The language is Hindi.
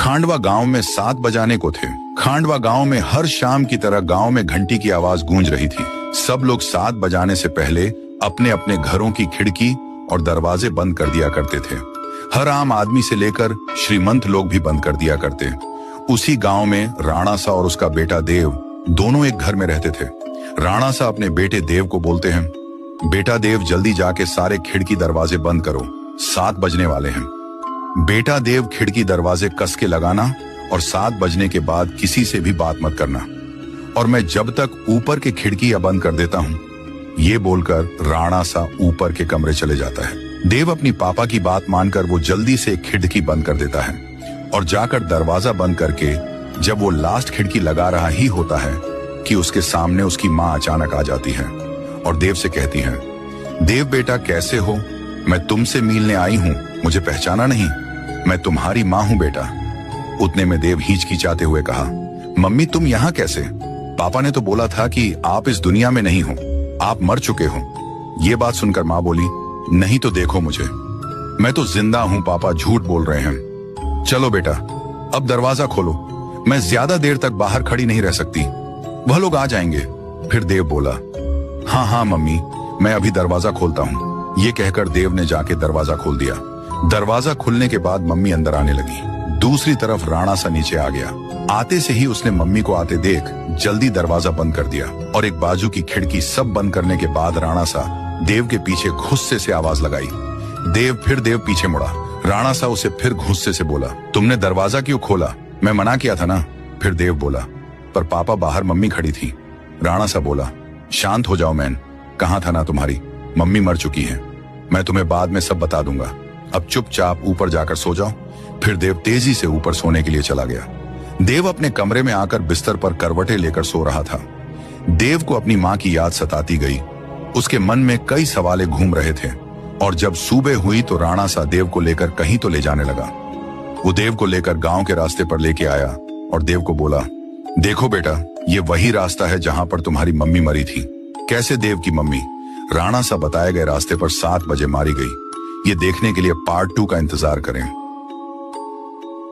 खांडवा गांव में 7 बजाने को थे। खांडवा गांव में हर शाम की तरह गांव में घंटी की आवाज गूंज रही थी। सब लोग 7 बजाने से पहले अपने अपने घरों की खिड़की और दरवाजे बंद कर दिया करते थे। हर आम आदमी से लेकर श्रीमंत लोग भी बंद कर दिया करते। उसी गांव में राणा सा और उसका बेटा देव दोनों एक घर में रहते थे। राणा सा अपने बेटे देव को बोलते हैं, बेटा देव जल्दी जाके सारे खिड़की दरवाजे बंद करो, 7 बजने वाले हैं। बेटा देव खिड़की दरवाजे कस के लगाना और 7 बजने के बाद किसी से भी बात मत करना, और मैं जब तक ऊपर के खिड़की बंद कर देता हूं, ये बोलकर राणा सा ऊपर के कमरे चले जाता है। देव अपनी पापा की बात मानकर वो जल्दी से खिड़की बंद कर देता है और जाकर दरवाजा बंद करके जब वो लास्ट खिड़की लगा रहा ही होता है कि उसके सामने उसकी माँ अचानक आ जाती है और देव से कहती है, देव बेटा कैसे हो, मैं तुमसे मिलने आई हूँ, मुझे पहचाना नहीं, मैं तुम्हारी माँ हूँ बेटा। उतने में देव हिचकिचाते हुए कहा, मम्मी तुम यहाँ कैसे? पापा ने तो बोला था कि आप इस दुनिया में नहीं हो, आप मर चुके हो। ये बात सुनकर माँ बोली, नहीं तो देखो मुझे, मैं तो जिंदा हूँ पापा, झूठ बोल रहे हैं। चलो बेटा अब दरवाजा खोलो, मैं ज्यादा देर तक बाहर खड़ी नहीं रह सकती, वह लोग आ जाएंगे। फिर देव बोला, हाँ हाँ मम्मी मैं अभी दरवाजा खोलता हूँ। ये कहकर देव ने जाके दरवाजा खोल दिया। दरवाजा खुलने के बाद मम्मी अंदर आने लगी। दूसरी तरफ राणा सा नीचे आ गया। आते से ही उसने मम्मी को आते देख जल्दी दरवाजा बंद कर दिया और एक बाजू की खिड़की सब बंद करने के बाद राणा सा देव के पीछे गुस्से से आवाज लगाई। देव पीछे मुड़ा। राणा सा उसे फिर गुस्से से बोला, तुमने दरवाजा क्यों खोला? मैं मना किया था ना। फिर देव बोला, पर पापा बाहर मम्मी खड़ी थी। राणा सा बोला, शांत हो जाओ मैन, कहाँ था ना तुम्हारी, मम्मी मर चुकी है, मैं तुम्हें बाद में सब बता दूंगा, अब चुपचाप ऊपर जाकर सो जाओ। फिर देव तेजी से ऊपर सोने के लिए चला गया। देव अपने कमरे में आकर बिस्तर पर करवटें लेकर सो रहा था। देव को अपनी माँ की याद सताती गई। उसके मन में कई सवाले घूम रहे थे और जब सुबह हुई तो राणा सा देव को लेकर कहीं तो ले जाने लगा। वो देव को लेकर गांव के रास्ते पर लेके आया और देव को बोला, देखो बेटा ये वही रास्ता है जहां पर तुम्हारी मम्मी मरी थी। कैसे देव की मम्मी? राणा सा बताए गए रास्ते पर 7 बजे मारी गई। ये देखने के लिए पार्ट 2 का इंतजार करें।